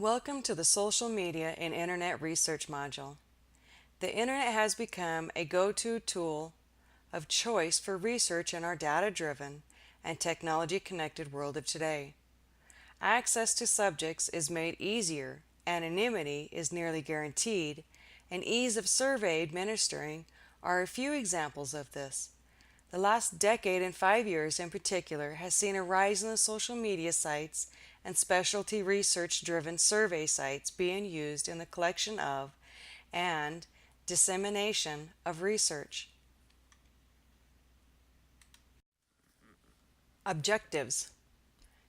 Welcome to the Social Media and Internet Research module. The Internet has become a go-to tool of choice for research in our data-driven and technology-connected world of today. Access to subjects is made easier, anonymity is nearly guaranteed, and ease of survey administering are a few examples of this. The last decade and 5 years in particular has seen a rise in the social media sites and specialty research-driven survey sites being used in the collection of and dissemination of research. Objectives: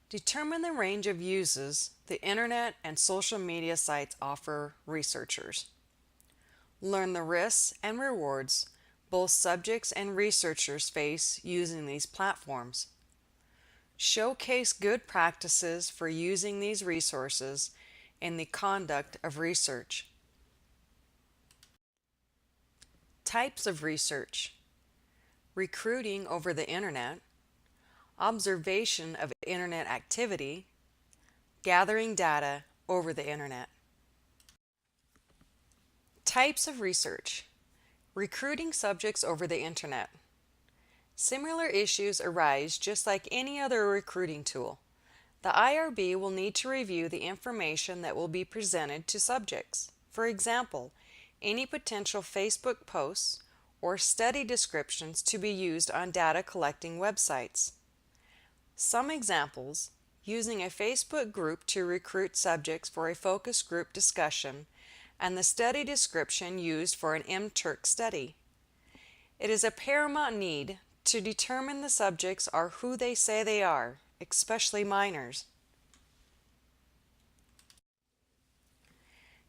determine the range of uses the Internet and social media sites offer researchers. Learn the risks and rewards both subjects and researchers face using these platforms. Showcase good practices for using these resources in the conduct of research. Types of research: recruiting over the Internet, observation of Internet activity, gathering data over the Internet. Types of research: recruiting subjects over the Internet. Similar issues arise just like any other recruiting tool. The IRB will need to review the information that will be presented to subjects. For example, any potential Facebook posts or study descriptions to be used on data collecting websites. Some examples: using a Facebook group to recruit subjects for a focus group discussion and the study description used for an MTurk study. It is a paramount need to determine the subjects are who they say they are, especially minors.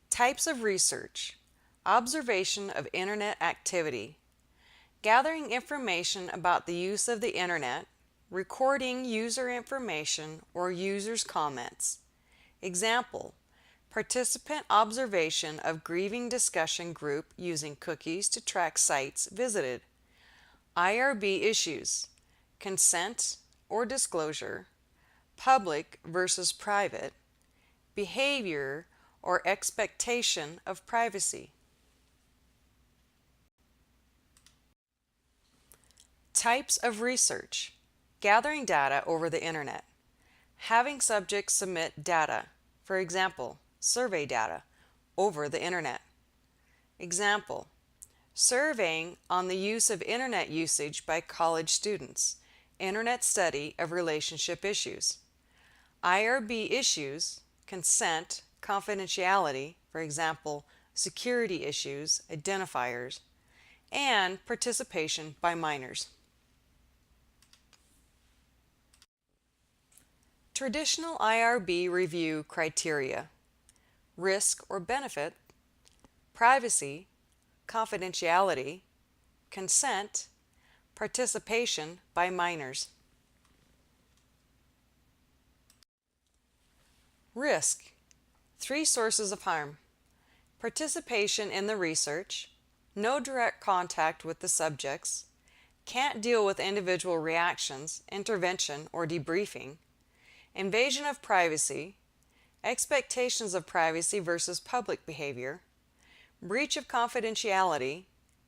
Types of research: observation of Internet activity, gathering information about the use of the Internet, recording user information or users' comments. Example: participant observation of grieving discussion group using cookies to track sites visited. IRB issues: consent or disclosure, public versus private, behavior or expectation of privacy. Types of research: gathering data over the Internet, having subjects submit data, for example, survey data, over the Internet. Example: surveying on the use of Internet usage by college students, Internet study of relationship issues. IRB issues: consent, confidentiality, for example, security issues, identifiers, and participation by minors. Traditional IRB review criteria: risk or benefit, privacy, confidentiality, consent, participation by minors. Risk: 3 sources of harm: participation in the research, no direct contact with the subjects, can't deal with individual reactions, intervention, or debriefing, invasion of privacy, expectations of privacy versus public behavior, breach of confidentiality,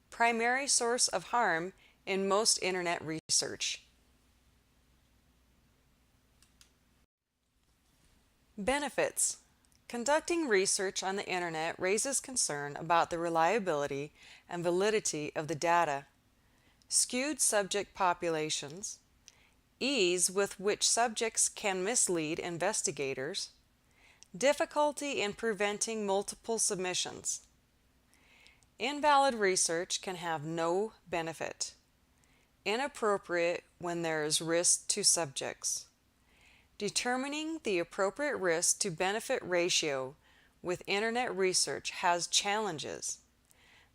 primary source of harm in most Internet research. Benefits: conducting research on the Internet raises concern about the reliability and validity of the data, skewed subject populations, ease with which subjects can mislead investigators, difficulty in preventing multiple submissions. Invalid research can have no benefit, inappropriate when there is risk to subjects. Determining the appropriate risk to benefit ratio with Internet research has challenges,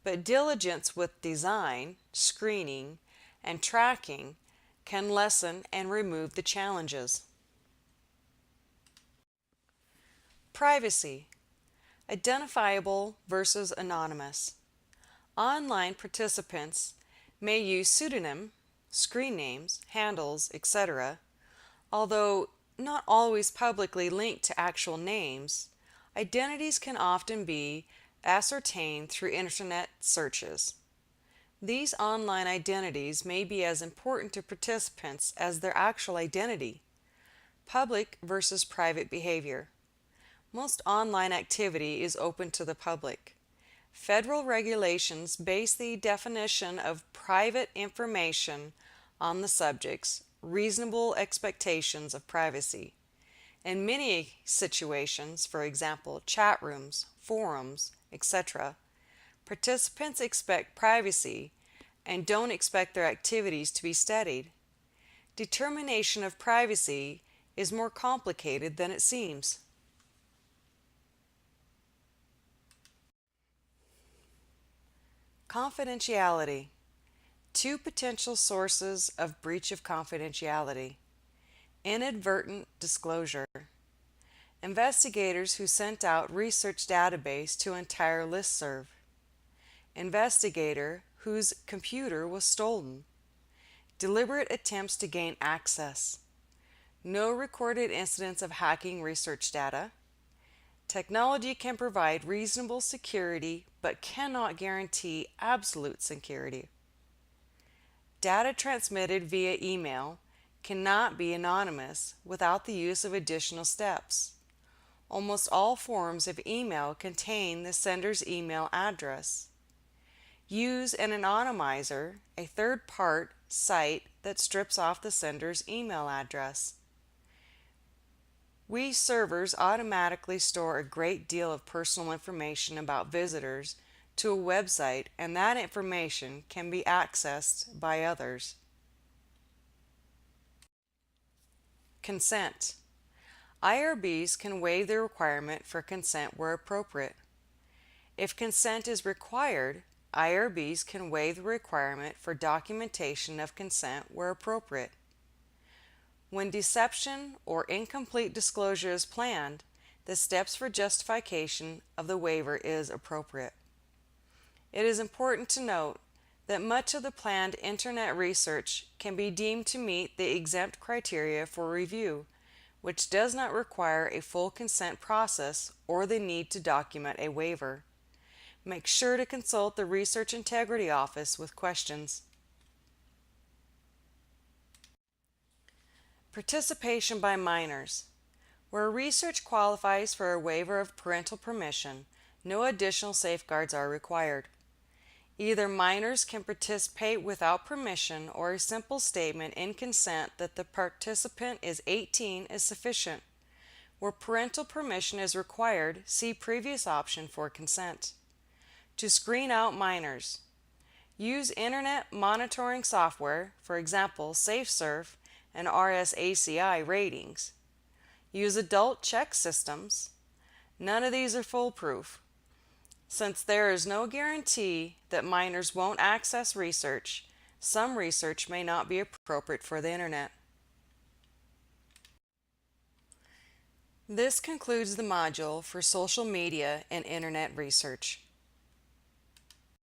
but diligence with design, screening, and tracking can lessen and remove the challenges. Privacy: identifiable versus anonymous. Online participants may use pseudonym, screen names, handles, etc., although not always publicly linked to actual names. Identities can often be ascertained through internet searches. These online identities may be as important to participants as their actual identity. Public versus private behavior. Most online activity is open to the public. Federal regulations base the definition of private information on the subject's reasonable expectations of privacy. In many situations, for example, chat rooms, forums, etc., participants expect privacy and don't expect their activities to be studied. Determination of privacy is more complicated than it seems. Confidentiality. Two potential sources of breach of confidentiality. Inadvertent disclosure. Investigators who sent out research database to entire listserv. Investigator whose computer was stolen. Deliberate attempts to gain access. No recorded incidents of hacking research data. Technology can provide reasonable security but cannot guarantee absolute security. Data transmitted via email cannot be anonymous without the use of additional steps. Almost all forms of email contain the sender's email address. Use an anonymizer, a third-party site that strips off the sender's email address. We servers automatically store a great deal of personal information about visitors to a website, and that information can be accessed by others. Consent. IRBs can waive the requirement for consent where appropriate. If consent is required, IRBs can waive the requirement for documentation of consent where appropriate. When deception or incomplete disclosure is planned, the steps for justification of the waiver is appropriate. It is important to note that much of the planned Internet research can be deemed to meet the exempt criteria for review, which does not require a full consent process or the need to document a waiver. Make sure to consult the Research Integrity Office with questions. Participation by minors. Where research qualifies for a waiver of parental permission, no additional safeguards are required. Either minors can participate without permission or a simple statement in consent that the participant is 18 is sufficient. Where parental permission is required, see previous option for consent. To screen out minors. Use Internet monitoring software, for example, SafeSurf and RSACI ratings. Use adult check systems. None of these are foolproof. Since there is no guarantee that minors won't access research, some research may not be appropriate for the Internet. This concludes the module for social media and Internet research.